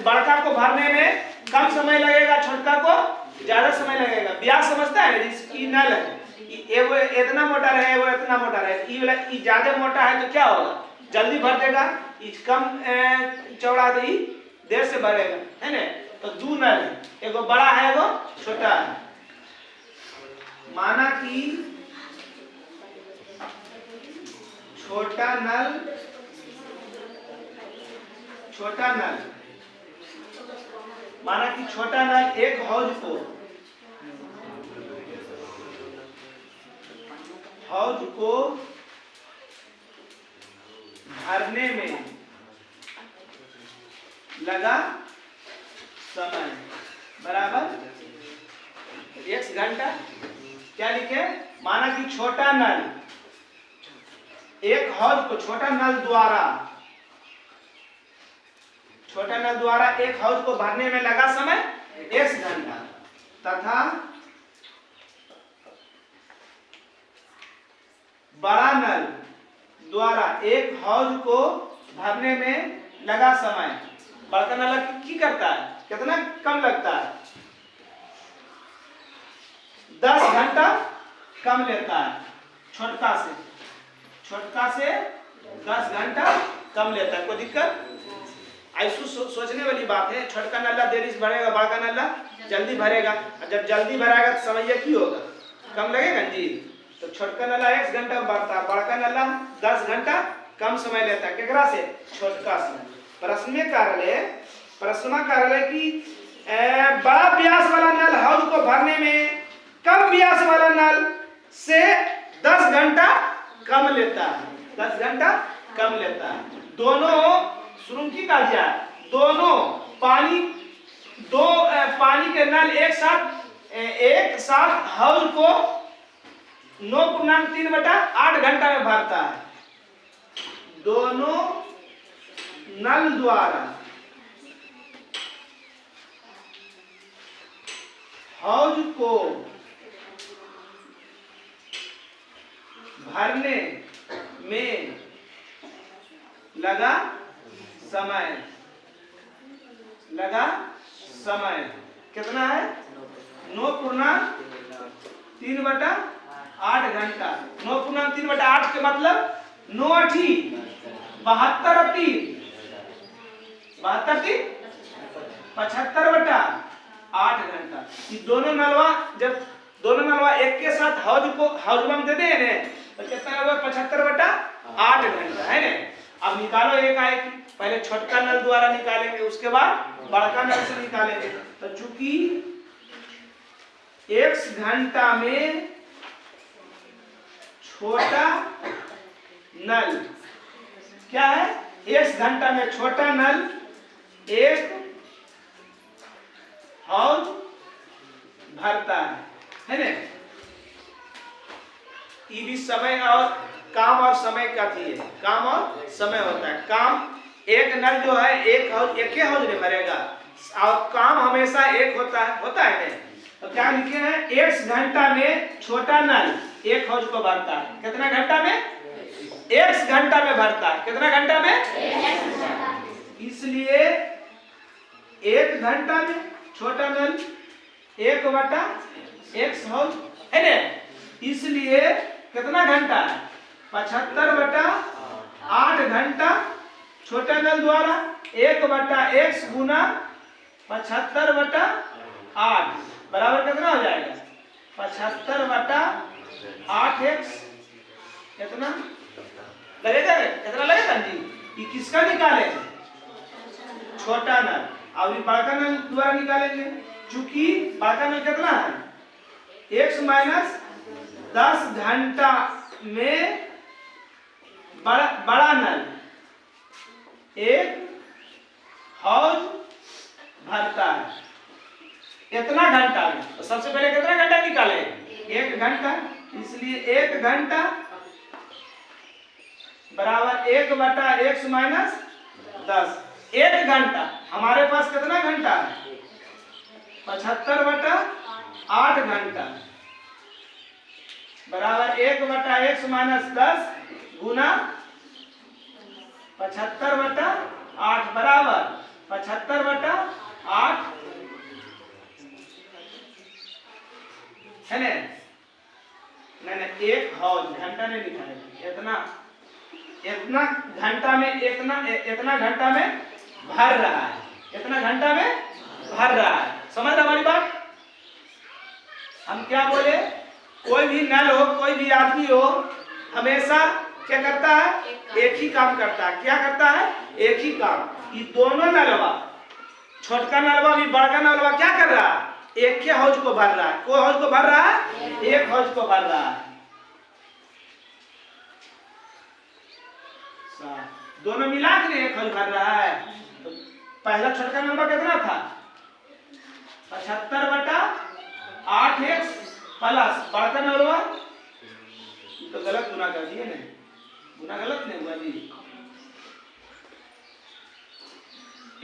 बड़का को भरने में कम समय लगेगा, छोटका को ज्यादा समय लगेगा। व्यास समझता है, इसकी नल है, वो इतना मोटा रहे, वो इतना मोटा रहे, ये ज्यादा मोटा है तो क्या होगा जल्दी भर देगा, कम चौड़ा दे देर से भरेगा, है ना। तो 2 नल है, एगो बड़ा है एगो छोटा है। माना कि छोटा नल माना कि छोटा नल एक हौज को भरने में लगा समय बराबर x घंटा। क्या लिखे, माना कि छोटा नल एक हौज को छोटा नल द्वारा एक हौज को भरने में लगा समय x घंटा, तथा बड़ा नल द्वारा एक हौज को भरने में लगा समय, बड़का नल की करता है कितना कम लगता है 10 घंटा कम लेता है, छोटका से 10 घंटा कम लेता है। कोई दिक्कत ऐसा सोचने वाली बात है। छोटका नल्ला देरी से भरेगा, बड़का नल्ला जल्दी भरेगा। जब जल्दी भरेगा तो समय की होगा, कम लगेगा जी। तो छोटका नल्ला 1 घंटा में भरता है, बड़का नल्ला 10 घंटा कम समय लेता है। केकरा से? छोटका से। प्रश्न में कार्य है कि बड़ा व्यास वाला नल हौज को भरने में कम व्यास वाला नल से 10 घंटा कम लेता है, 10 घंटा कम लेता है। दोनों शुरू की काजिया, दोनों पानी के नल एक साथ हौज को 9.3/8 घंटा में भरता है। दोनों नल द्वारा हौज को भरने में लगा समय कितना है? 9.3/8 घंटा। 9.3/8 के मतलब 9 8 72 75/8 घंटा। ये दोनों नलवा एक के साथ हौज में दे दें ना, तो कितना होगा? 75/8 घंटा है ना। अब निकालो एक आए, पहले छोटका नल द्वारा निकालेंगे, उसके बाद बड़का नल से निकालेंगे। तो चूंकि x घंटा में छोटा नल क्या है? x घंटा में छोटा नल एक हौज भरता है ना। ये भी समय और काम और समय का थी, काम और समय होता है। काम एक नल जो है एक ही हौज में भरेगा, और काम हमेशा एक होता है ना। तो क्या लिखे हैं? 1 घंटा में छोटा नल एक हौज को भरता है। कितना घंटा में? 1 घंटा में भरता है। कितना घंटा में? इसलिए 1 घंटा में छोटा नल 1/x हौज है ना। इसलिए कितना घंटा है? 75/8 घंटा छोटा नल द्वारा 1/x गुना 75/8 बराबर कितना हो जाएगा? 75/8x कितना लगेगा? कितना लगेगा जी? ये किसका निकालेंगे? छोटा नल। और ये बड़का नल द्वारा निकालेंगे। चूंकि बड़का नल कितना है? x - 10 घंटा में बड़ा नल एक हौज भरता है। इतना घंटा में। तो सबसे पहले कितना घंटा निकाले? 1 घंटा। इसलिए 1 घंटा बराबर 1/x - 10। 1 घंटा हमारे पास कितना घंटा है? 75/8 घंटा बराबर 1/x - 10 गुना 75/8 बराबर 75/8 है ना। नहीं, 1 हौज घंटा नहीं लिखा है। इतना घंटा में इतना घंटा में भर रहा है। इतना घंटा में भर रहा है। समझ हमारी बात? हम क्या बोले? कोई भी नल हो, कोई भी आदमी हो, हमेशा क्या करता है? एक ही काम करता है। क्या करता है? एक ही काम। ये दोनों नलवा, छोटका नलवा भी बड़का नलवा क्या कर रहा है? एक के हौज को भर रहा है। कोई हौज को भर रहा है? एक हौज को भर रहा है। दोनों मिला के एक हौज भर रहा है। तो पहला छोटका नलवा कितना था? 75/8x प्लस बड़का नलवा। तो गलत गुना कर दिए ना, गुना गलत नहीं हुआ जी।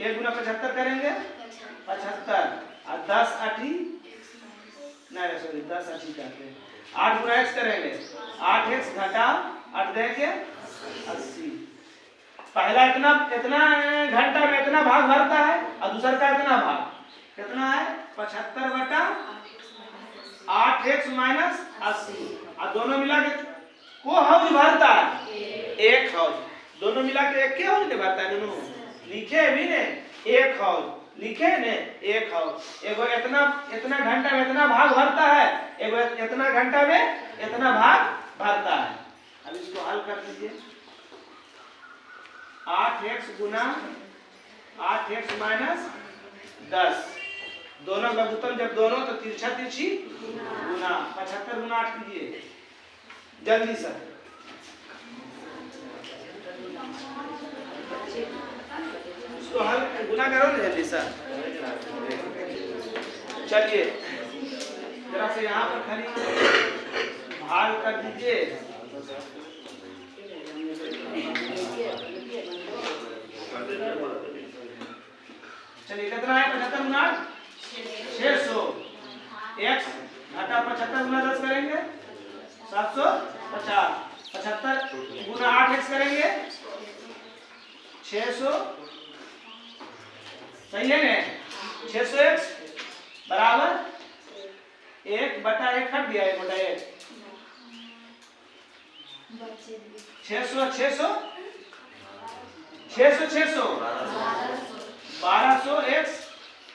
1 गुना 75 करेंगे 75 और 10 8 नहीं सॉरी 10 8 करते हैं। 8 गुना x करेंगे 8x घटा 8 देंगे 80। पहला इतना घंटा में इतना भाग भरता है और दूसरा का इतना भाग कितना है? 75/8x - 80। और दोनों मिला के को हौज भरता है? एक हौज। दोनों मिला के एक के हौज नहीं भरता है दोनों। लिखे भी ने एक हॉल लिखे ने एक हॉल एगो इतना घंटा में इतना भाग भरता है, एगो इतना घंटा में इतना भाग भरता है। अब इसको हल कर दीजिए। 8x गुना 8x माइनस 10 दोनों लघुत्तम जब दोनों तो तिरछा तिरछी गुना 75 गुना 8 कीजिए जल्दी से। इसको हल गुना करो ना जल्दी से। चलिए जरा से यहाँ पर खाली भाग कर दीजिए। चलिए कितना है 75 गुना 600 x घटा 75 गुना 10 करेंगे 750 75 गुना 8x करेंगे 600 सही है ना 600x बराबर 1 बटा 1 हट गया 1 बटा 1 600 600 600 600 1200x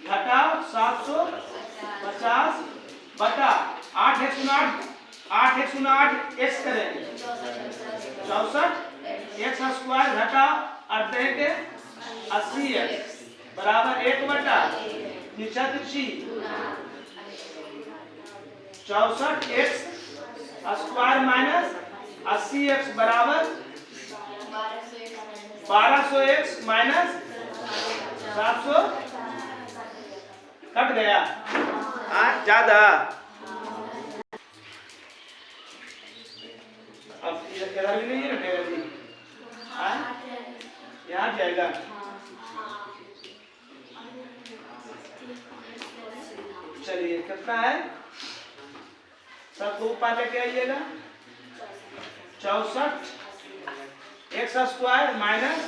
घटाओ 750 बटा 8x गुना 8x गुना 8x करेंगे 64 x स्क्वायर घटाओ अर्धे के 80x बराबर 1 बटा तिरछा तिरछी 64x स्क्वायर माइनस 80x बराबर 1200x माइनस 700 कट गया आज ज्यादा। अब इधर भी नहीं है ना जी यहाँ जाएगा। चलिए कितना है सबको ऊपर लेके आइएगा 64 x square minus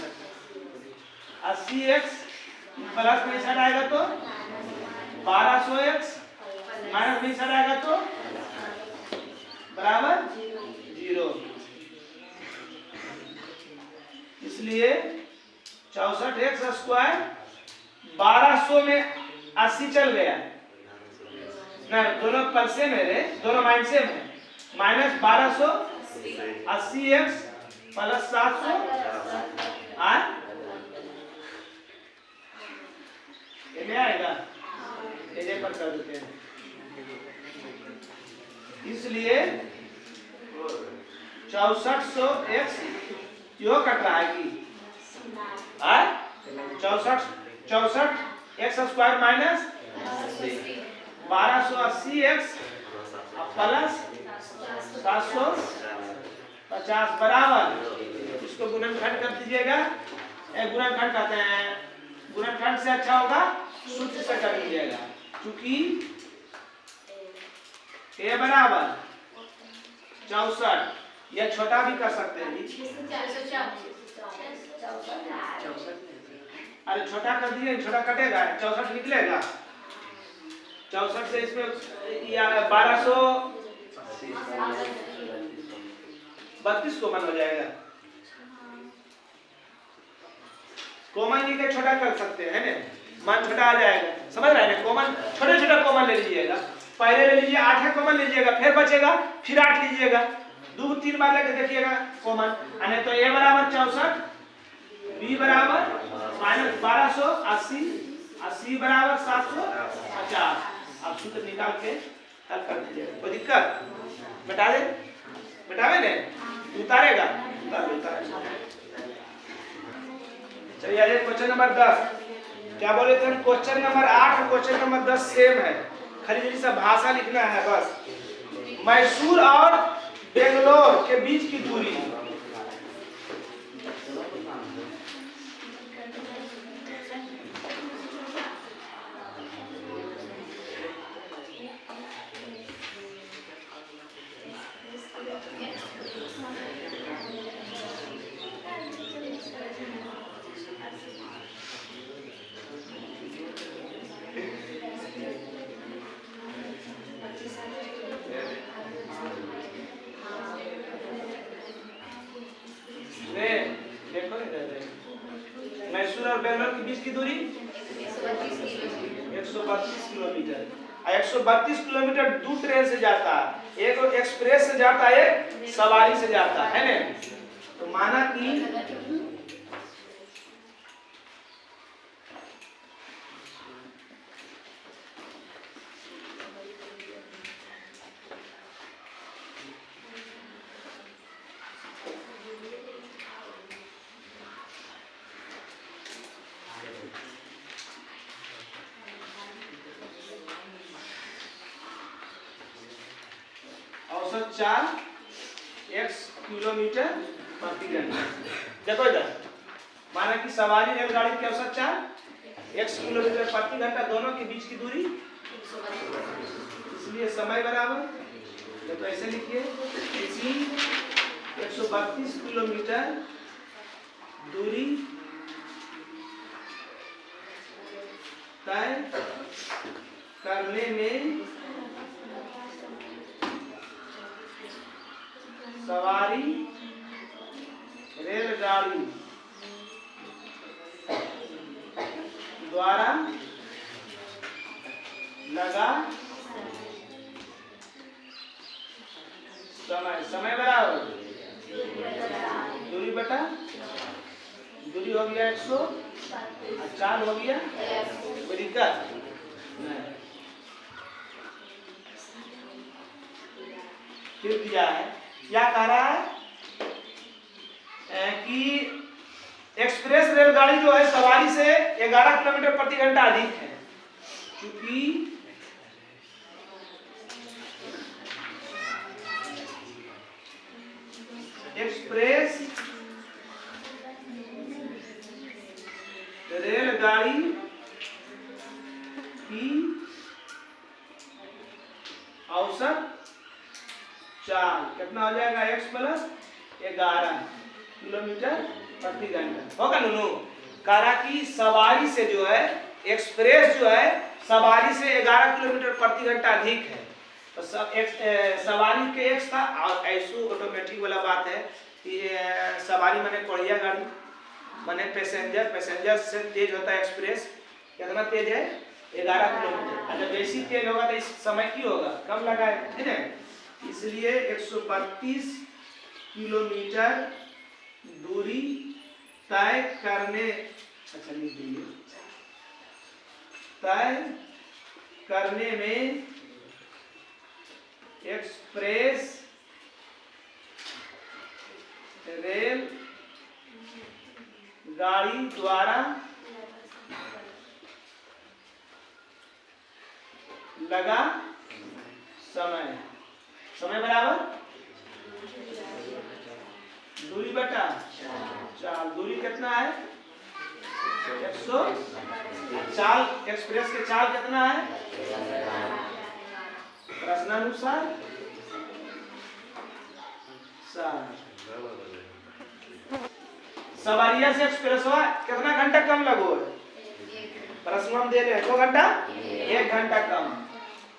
80x plus में साइड आएगा तो 1200x माइनस में साइड आएगा तो बराबर 0। इसलिए 64x स्क्वायर 1200 में 80 चल गया ना दोनों पल से मेरे दोनों माइनस से में माइनस 1200 80x प्लस 700 ये आएगा ये पर कर देते हैं। इसलिए 6400x यो कट रहा है कि 64 x square minus 1280x plus 750 बराबर इसको गुणनखंड कर दीजिएगा। गुणनखंड कहते हैं गुणनखंड से अच्छा होगा सूत्र से कर लीजिएगा क्योंकि a बराबर 64 या छोटा भी कर सकते हैं। अरे छोटा कर दिए छोटा कटेगा 64 निकलेगा 64 से इसमें 1232 कॉमन हो जाएगा। कॉमन लेके छोटा कर सकते हैं ना मान छोटा आ जाएगा समझ रहे हैं। कॉमन छोटे छोटे कॉमन ले लीजिएगा पहले ले लीजिए 8 कॉमन लीजिएगा फिर बचेगा फिर 8 लीजिएगा 2-3 बार लेके देखिएगा कॉमन आने तो a बराबर 64 b बराबर माइनस 1280 80 बराबर 750। आप सूत्र निकाल के हल कर दीजिए। कोई दिक्कत बता दे बतावे ने उतारेगा चलिए आइए क्वेश्चन नंबर 10 क्या बोले थे हम क्वेश्चन नंबर 8 और क्वेश्चन नंबर 10 सेम है खाली जल्दी सा भाषा लिखना है बस। मैसूर और बेंगलोर के बीच की दूरी बीच की दूरी 132 किलोमीटर। 132 किलोमीटर दो ट्रेन से जाता है, एक एक्सप्रेस से जाता है, एक सवारी से जाता है ना। तो माना कि औसत 4 x किलोमीटर प्रति घंटा। देखो इधर, माना कि सवारी रेलगाड़ी की औसत 4 x किलोमीटर प्रति घंटा, दोनों के बीच की दूरी, इसलिए समय बराबर, तो ऐसे लिखिए 132 किलोमीटर दूरी तय करने में सवारी रेलगाड़ी द्वारा लगा समय, समय बराबर दूरी बटा दूरी हो गया 100 और 4 हो गया, कोई दिक्कत नहीं। फिर दिया है, क्या कह रहा है कि एक्सप्रेस रेलगाड़ी जो है सवारी से 11 किलोमीटर प्रति घंटा अधिक है, क्योंकि एक्सप्रेस रेलगाड़ी की औसत 4 कितना हो जाएगा, x प्लस 11 किलोमीटर प्रति घंटा होगा। नुनू कह रहा कि सवारी से जो है एक्सप्रेस जो है सवारी से 11 किलोमीटर प्रति घंटा अधिक है। तो सवारी के x था, और ऐसो ऑटोमेटिक वाला बात है कि सवारी माने कोढ़िया गाड़ी, माने पैसेंजर, पैसेंजर से तेज होता है एक्सप्रेस, कितना तेज है 11 किलोमीटर। अच्छा जैसी तेज होगा तो इस समय की होगा, कम लगा है ना, इसलिए 132 किलोमीटर दूरी तय करने, अच्छा लिख दीजिए, तय करने में एक्सप्रेस रेल गाड़ी द्वारा लगा समय, समय बराबर दूरी बटा 4, दूरी कितना है 100, चाल एक्सप्रेस के चाल कितना है, प्रश्नानुसार 7। सवारिया से एक्सप्रेस कितना घंटा कम लगो है, प्रश्न हम दे रहे हैं 2 घंटा, 1 घंटा कम।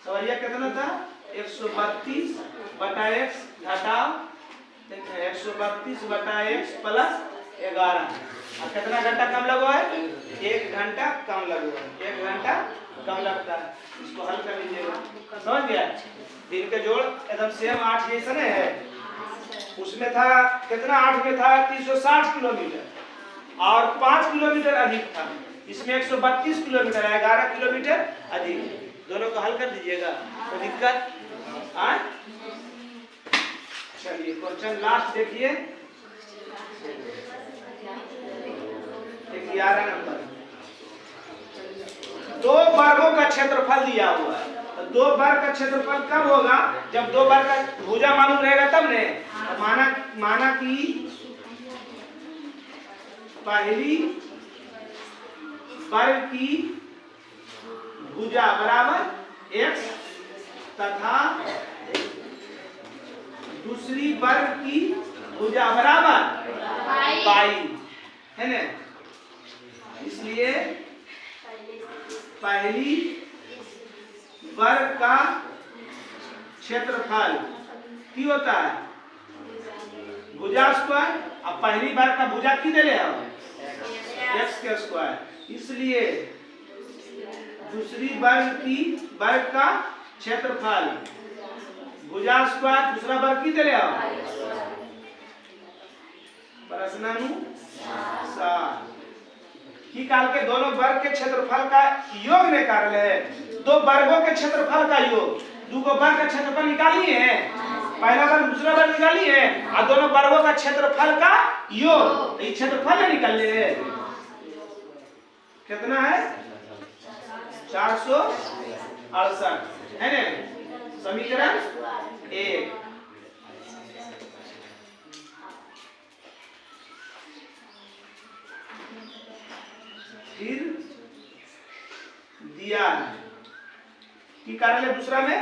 सवारिया कितना था 132 बटा x घटाओ 132 बटा x प्लस 11, और कितना घंटा कम लगो है, 1 घंटा कम लगो है, 1 घंटा कम लगता है। इसको हल कर लीजिएगा, समझ गया। दिन के जोड़ एकदम सेम 8 जैसा है, उसमें था कितना, 8 में था 360 किलोमीटर और 5 किलोमीटर अधिक था, इसमें 132 किलोमीटर है, 11 किलोमीटर अधिक। दोनों को हल कर दीजिएगा, तो दिक्कत आए। चलिए क्वेश्चन लास्ट देखिए, 11 नंबर। 2 वर्गों का क्षेत्रफल दिया हुआ है, तो 2 वर्ग का क्षेत्रफल कब होगा, जब 2 वर्ग का भुजा मालूम रहेगा तब ने। माना कि पहली वर्ग की भुजा बराबर x तथा दूसरी वर्ग की भुजा बराबर y है ना। इसलिए पहली वर्ग का क्षेत्रफल की होता है भुजा स्क्वायर, अब पहली वर्ग का भुजा की दे रहे हैं x के स्क्वायर, इसलिए दूसरी वर्ग का क्षेत्रफल भुजा स्क्वायर दूसरा वर्ग की दे आओ प्रश्नानुसार की काल के दोनों वर्ग के क्षेत्रफल का योग निकाल है। दो वर्गों के क्षेत्रफल का योग, दो वर्ग का क्षेत्रफल निकालिए है, पहला वर्ग दूसरा वर्ग निकालिए और दोनों वर्गों का क्षेत्रफल का योग, ये क्षेत्रफल निकाल ले कितना है 468 है ना। समीकरण 1 फिर दिया की कार्य दूसरा में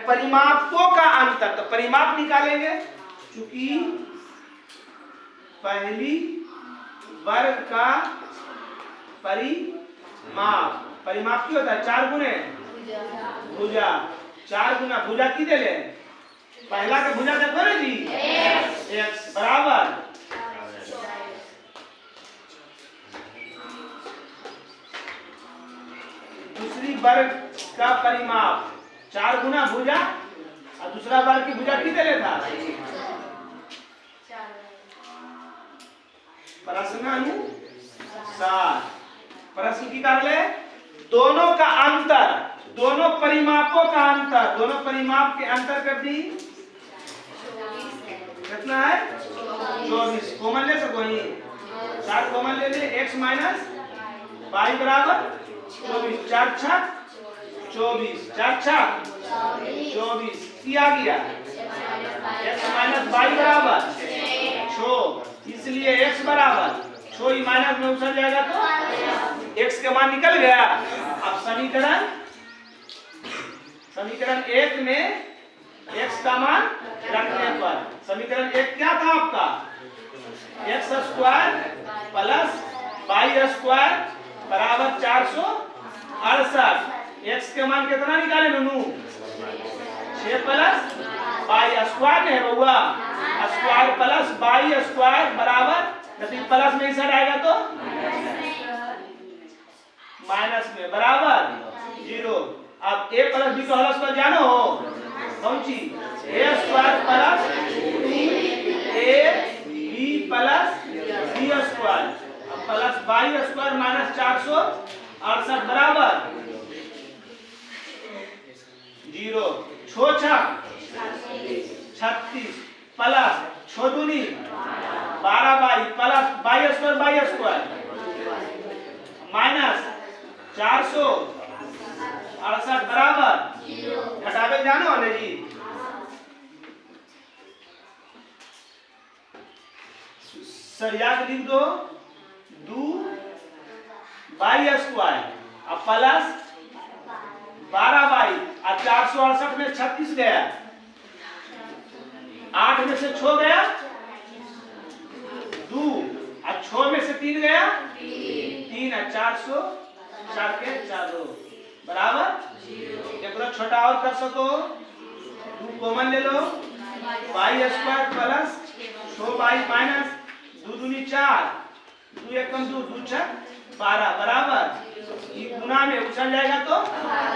परिमापों का अंतर, तो परिमाप निकालेंगे चूंकि पहली वर्ग का परिमाप की होता है 4 गुने भुजा, 4 गुना भुजा की दे ले पहला का भुजा देखो ना जी x बराबर दूसरी वर्ग का परिमाप 4 गुना भुजा और दूसरा वर्ग की भुजा की दे लेता प्रश्नानुसार। प्रश्न की कर ले दोनों का अंतर, दोनों परिमापों का अंतर, दोनों परिमाप के अंतर कर दी कितना है 24। कॉमन ले सको ही 4 कॉमन ले ले x माइनस y बराबर 24, 4 छक 24, 4 छक 24 किया गया x माइनस y बराबर 6, इसलिए x बराबर 6 माइनस में उछल जाएगा तो x का मान निकल गया। अब समीकरण 1 में x का मान रखने पर समीकरण 1 क्या था आपका x square plus y square बराबर 468। x के मान कितना निकाले ननू 6 प्लस y स्क्वायर है बउआ स्क्वायर प्लस y स्क्वायर बराबर यदि प्लस में इधर आएगा तो माइनस में बराबर 0। अब a प्लस b का होल स्क्वायर जानो हो कौन सी a square plus 2ab plus b square plus y square minus 468 बराबर 0। 6 छक 36 प्लस 6 दूनी 12y plus y square minus 468 बराबर घटावे जानो ने जी सरिया के लिख दो 2y स्क्वायर अब प्लस 12y और 468 में 36 गया 8 में से 6 गया 2 और 6 में से 3 गया 3 और 400 4 के 4 बराबर 0। छोटा और कर सको 2 कॉमन ले लो y square plus 6y minus 2 दूनी 4 2 एक कम 2 2 छक 12 बराबर ये गुना में उछल जाएगा तो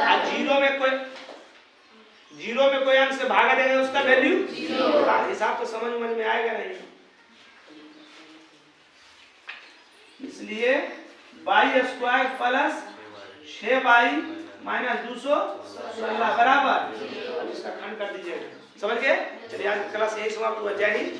और 0 में कोई अंश से भागा देगा उसका वैल्यू 0। हिसाब तो समझ में आएगा नहीं, इसलिए y square plus 6y minus 216 बराबर इसका खंड कर दीजिएगा। समझ गए? चलिए आज क्लास यही समाप्त हुआ। जय हिंद।